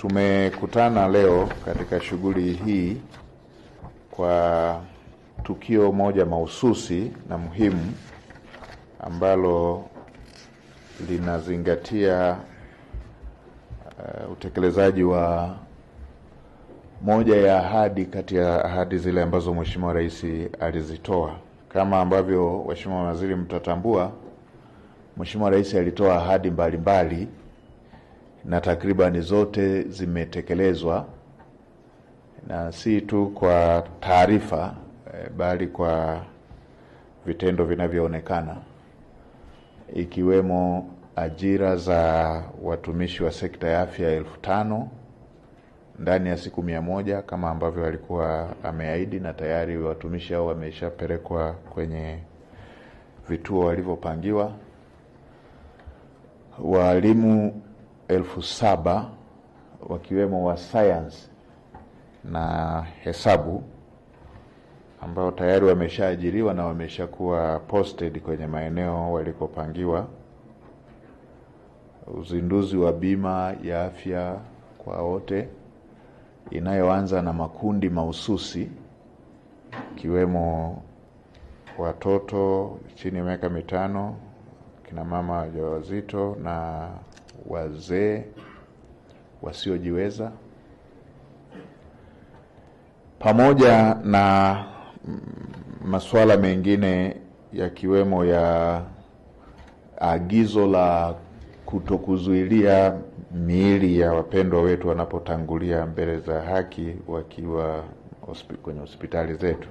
Tumekutana leo katika shughuli hii kwa tukio moja mahususi na muhimu ambalo linazingatia utekelezaji wa moja ya ahadi kati ya ahadi zile ambazo Mheshimiwa Rais alizitoa. Kama ambavyo Mheshimiwa Waziri mtatambua, Mheshimiwa Rais alitoa ahadi mbalimbali na takribani zote zimetekelezwa, na si tu kwa taarifa bali kwa vitendo vinavyoonekana, ikiwemo ajira za watumishi wa sekta ya afya 5,000 ndani ya siku 100 kama ambavyo alikuwa ameahidi, na tayari watumishi hao wameshapelekwa kwenye vituo walivyopangiwa. Walimu 7,000 wakiwemo wa science na hesabu ambao tayari wameshaajiriwa na wameshakuwa posted kwenye maeneo walikopangiwa. Uzinduzi wa bima ya afya kwa wote inayoanza na makundi mahususi kiwemo watoto chini ya miaka 5, kina mama wajawazito na wazee wasiojiweza, pamoja na masuala mengine yakiwemo ya agizo la kutokuzuilia miili ya wapendwa wetu wanapotangulia mbele za haki wakiwa kwenye hospitali zetu.